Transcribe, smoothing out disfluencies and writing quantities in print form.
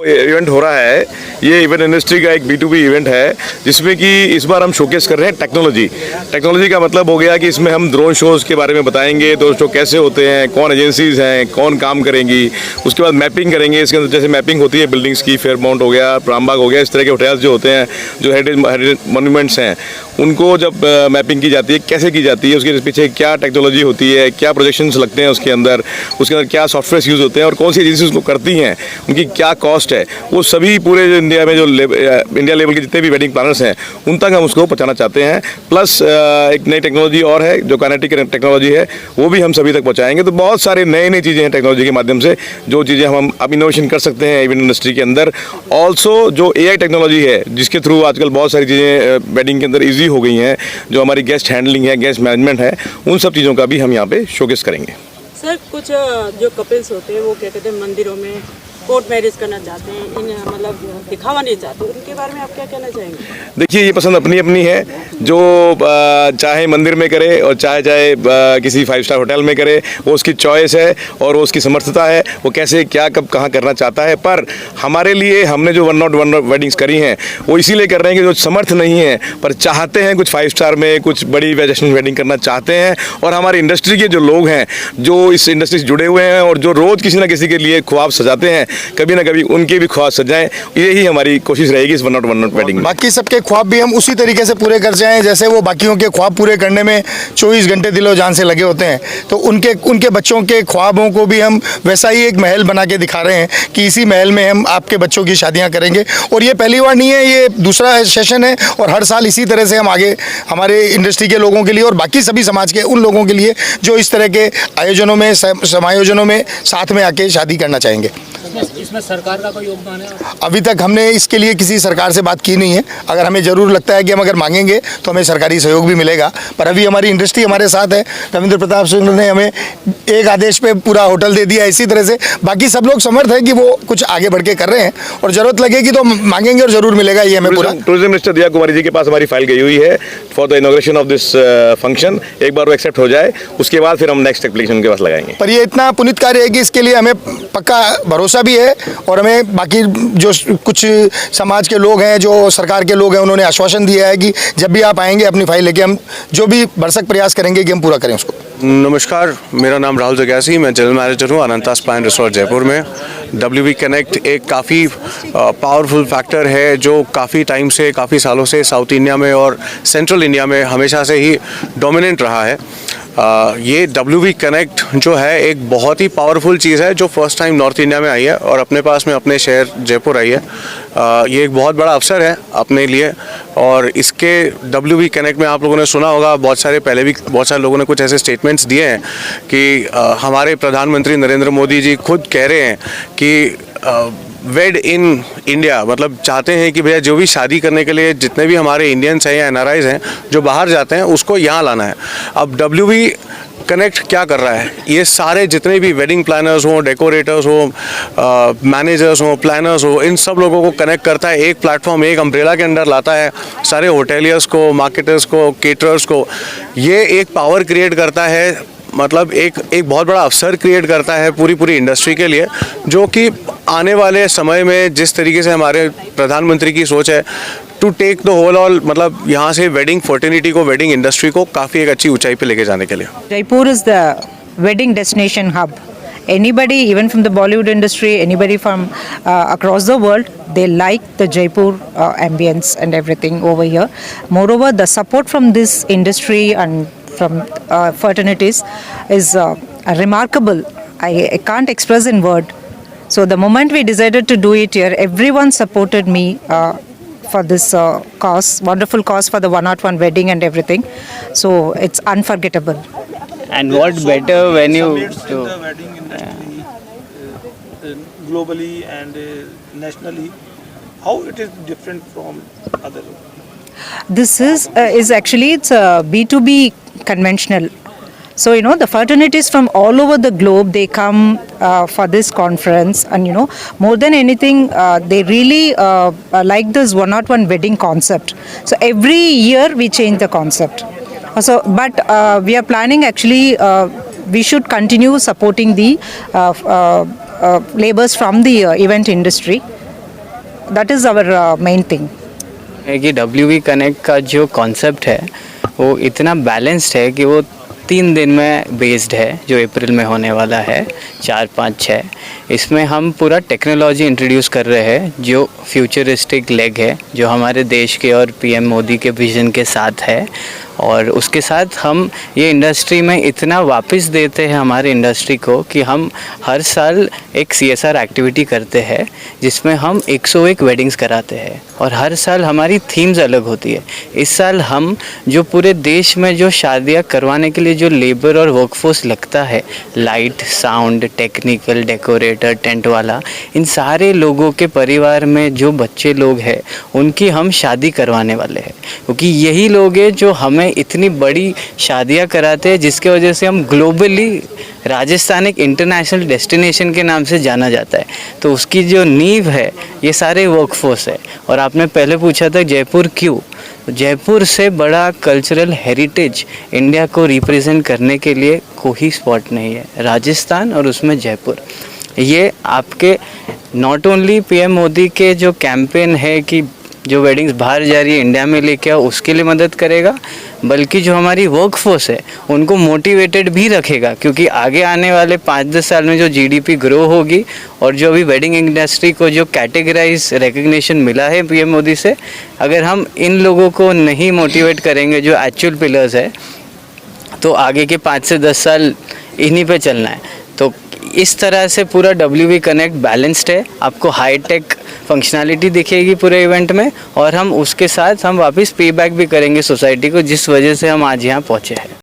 Event हो रहा है, ये इवेंट इंडस्ट्री का एक B2B इवेंट है जिसमें कि इस बार हम शोकेस कर रहे हैं टेक्नोलॉजी का मतलब हो गया कि इसमें हम ड्रोन शोज़ के बारे में बताएंगे, ड्रोन शो कैसे होते हैं, कौन एजेंसीज़ हैं, कौन काम करेंगी, उसके बाद मैपिंग करेंगे। इसके अंदर जैसे मैपिंग होती है बिल्डिंग्स की, फेयरमाउंट हो गया, रामबाग हो गया, इस तरह के होटल्स जो होते हैं, जो हेरिटेज मोन्यूमेंट्स हैं, उनको जब मैपिंग की जाती है, कैसे की जाती है, उसके पीछे क्या टेक्नोलॉजी होती है, क्या प्रोजेक्शंस लगते हैं उसके अंदर क्या सॉफ्टवेयर यूज़ होते हैं और कौन सी एजेंसी उसको करती हैं, उनकी क्या कॉस्ट है, वो सभी पूरे इंडिया में जो इंडिया लेवल के जितने भी वेडिंग प्लानर्स हैं उन तक हम उसको पहुंचाना चाहते हैं। प्लस एक नई टेक्नोलॉजी और है जो काइनेटिक टेक्नोलॉजी है, वो भी हम सभी तक पहुंचाएंगे। तो बहुत सारे नई चीज़ें हैं टेक्नोलॉजी के माध्यम से, जो चीज़ें हम अब इनोवेशन कर सकते हैं इवेंट इंडस्ट्री के अंदर। ऑल्सो जो AI टेक्नोलॉजी है जिसके थ्रू आजकल बहुत सारी चीज़ें वेडिंग के अंदर ईजी हो गई हैं, जो हमारी गेस्ट हैंडलिंग है, गेस्ट मैनेजमेंट है, उन सब चीज़ों का भी हम यहाँ पे शोकेस करेंगे। सर कुछ जो कपल्स होते हैं वो क्या कहते हैं मंदिरों में कोर्ट मैरिज करना चाहते हैं, इन मतलब दिखावा नहीं चाहते, उनके बारे में आप क्या कहना चाहेंगे? देखिए, ये पसंद अपनी अपनी है, जो चाहे मंदिर में करे और चाहे किसी 5 स्टार होटल में करे, वो उसकी चॉइस है और वो उसकी समर्थता है, वो कैसे क्या कब कहाँ करना चाहता है। पर हमारे लिए हमने जो 101 वेडिंग्स करी हैं वो इसीलिए कर रहे हैं कि जो समर्थ नहीं है पर चाहते हैं कुछ 5 स्टार में कुछ बड़ी वेस्टर्न वेडिंग करना चाहते हैं, और हमारी इंडस्ट्री के जो लोग हैं जो इस इंडस्ट्री से जुड़े हुए हैं और जो रोज़ किसी ना किसी के लिए ख्वाब सजाते हैं, कभी ना कभी उनके भी ख्वाब सजाएं, यही हमारी कोशिश रहेगी इस 101 वेडिंग में। बाकी सबके ख्वाब भी हम उसी तरीके से पूरे कर जाएं जैसे वो बाकियों के ख्वाब पूरे करने में 24 घंटे दिलो जान से लगे होते हैं। तो उनके बच्चों के ख्वाबों को भी हम वैसा ही एक महल बना के दिखा रहे हैं कि इसी महल में हम आपके बच्चों की शादियां करेंगे। और ये पहली बार नहीं है, ये दूसरा सेशन है और हर साल इसी तरह से हम आगे हमारे इंडस्ट्री के लोगों के लिए और बाकी सभी समाज के उन लोगों के लिए जो इस तरह के आयोजनों में समायोजनों में साथ में आके शादी करना चाहेंगे। इसमें सरकार का कोई योगदान है? अभी तक हमने इसके लिए किसी सरकार से बात की नहीं है। अगर हमें ज़रूर लगता है कि हम अगर मांगेंगे तो हमें सरकारी सहयोग भी मिलेगा, पर अभी हमारी इंडस्ट्री हमारे साथ है। रविंद्र प्रताप सिंह ने हमें एक आदेश पे पूरा होटल दे दिया। इसी तरह से बाकी सब लोग समर्थ है कि वो कुछ आगे बढ़ के कर रहे हैं और ज़रूरत लगेगी तो मांगेंगे और ज़रूर मिलेगा। ये हमें पूरा टूरिज्म मिनिस्टर दिया कुमारी जी के पास हमारी फाइल गई हुई है for the inauguration of this function. एक बार वो एक्सेप्ट हो जाए उसके बाद फिर हम नेक्स्ट एप्लीकेशन उनके पास लगाएंगे। पर ये इतना पुनीत कार्य है कि इसके लिए हमें पक्का भरोसा भी है और हमें बाकी जो कुछ समाज के लोग हैं, जो सरकार के लोग हैं, उन्होंने आश्वासन दिया है कि जब भी आप आएंगे अपनी फाइल लेके हम जो भी भरसक प्रयास करेंगे कि हम पूरा करें उसको। नमस्कार, मेरा नाम राहुल जग्यासी, मैं जनरल मैनेजर हूँ अनंता स्पा एंड रिसोर्ट जयपुर में। WV कनेक्ट एक काफ़ी पावरफुल फैक्टर है जो काफ़ी टाइम से, काफ़ी सालों से साउथ इंडिया में और सेंट्रल इंडिया में हमेशा से ही डोमिनेंट रहा है। ये WV कनेक्ट जो है एक बहुत ही पावरफुल चीज़ है जो फर्स्ट टाइम नॉर्थ इंडिया में आई है और अपने पास में अपने शहर जयपुर आई है। ये एक बहुत बड़ा अवसर है अपने लिए और इसके WV कनेक्ट में आप लोगों ने सुना होगा, पहले भी बहुत सारे लोगों ने कुछ ऐसे स्टेटमेंट्स दिए हैं कि हमारे प्रधानमंत्री नरेंद्र मोदी जी खुद कह रहे हैं कि वेड इन इंडिया, मतलब चाहते हैं कि भैया जो भी शादी करने के लिए जितने भी हमारे इंडियंस हैं या NRIs हैं जो बाहर जाते हैं उसको यहाँ लाना है। अब WV कनेक्ट क्या कर रहा है, ये सारे जितने भी वेडिंग प्लानर्स हों, डेकोरेटर्स हों, मैनेजर्स हों, प्लानर्स हों, इन सब लोगों को कनेक्ट करता है, एक प्लेटफॉर्म, एक अम्ब्रेला के अंडर लाता है सारे होटेलियर्स को, मार्केटर्स को, केटरर्स को। ये एक पावर क्रिएट करता है, मतलब एक बहुत बड़ा अवसर क्रिएट करता है पूरी इंडस्ट्री के लिए, जो कि आने वाले समय में जिस तरीके से हमारे प्रधानमंत्री की सोच है to take the whole all, मतलब यहाँ से वेडिंग फर्टिनिटी को, वेडिंग इंडस्ट्री को काफ़ी एक अच्छी ऊंचाई पे लेके जाने के लिए। Jaipur is the wedding destination hub. Anybody, even from the Bollywood industry, anybody from across the world, they like the Jaipur ambience and everything over here. Moreover, the support from this industry and from fraternities is remarkable. I can't express in word. So the moment we decided to do it here, everyone supported me for this cause, wonderful cause for the 101 wedding and everything. So it's unforgettable. And what better when you the wedding industry globally and nationally, how it is different from other? This is actually it's a B2B conventional. So the fraternities from all over the globe, they come for this conference, and more than anything they really like this 101 wedding concept. So every year we change the concept. So but we are planning actually we should continue supporting the labors from the event industry. that is our main thing. है कि WV connect का जो concept है वो इतना balanced है कि वो 3 दिन में बेस्ड है, जो अप्रैल में होने वाला है 4, 5, 6। इसमें हम पूरा टेक्नोलॉजी इंट्रोड्यूस कर रहे हैं जो फ्यूचरिस्टिक लेग है, जो हमारे देश के और PM मोदी के विजन के साथ है। और उसके साथ हम ये इंडस्ट्री में इतना वापस देते हैं हमारे इंडस्ट्री को कि हम हर साल एक CSR एक्टिविटी करते हैं जिसमें हम 101 वेडिंग्स कराते हैं और हर साल हमारी थीम्स अलग होती है। इस साल हम जो पूरे देश में जो शादियां करवाने के लिए जो लेबर और वर्कफोर्स लगता है, light, sound, technical, decorator, tent वाला, इन सारे लोगों के परिवार में जो बच्चे लोग हैं उनकी हम शादी करवाने वाले हैं, क्योंकि यही लोग हैं जो हमें इतनी बड़ी शादियां कराते हैं जिसके वजह से हम ग्लोबली राजस्थान एक इंटरनेशनल डेस्टिनेशन के नाम से जाना जाता है। तो उसकी जो नींव है ये सारे वर्कफोर्स है। और आपने पहले पूछा था जयपुर क्यों, तो जयपुर से बड़ा कल्चरल हेरिटेज इंडिया को रिप्रेजेंट करने के लिए कोई स्पॉट नहीं है, राजस्थान और उसमें जयपुर। ये आपके नॉट ओनली PM मोदी के जो कैंपेन है कि जो वेडिंग्स बाहर जा रही है इंडिया में लेके आओ, उसके लिए मदद करेगा, बल्कि जो हमारी वर्कफोर्स है उनको मोटिवेटेड भी रखेगा, क्योंकि आगे आने वाले 5-10 साल में जो GDP ग्रो होगी और जो अभी वेडिंग इंडस्ट्री को जो कैटेगराइज रिकग्निशन मिला है PM मोदी से, अगर हम इन लोगों को नहीं मोटिवेट करेंगे जो एक्चुअल पिलर्स है, तो आगे के 5 से 10 साल इन्हीं पे चलना है। तो इस तरह से पूरा WV कनेक्ट बैलेंस्ड है, आपको हाईटेक फंक्शनैलिटी दिखेगी पूरे इवेंट में, और हम उसके साथ हम वापस पे बैक भी करेंगे सोसाइटी को, जिस वजह से हम आज यहाँ पहुँचे हैं।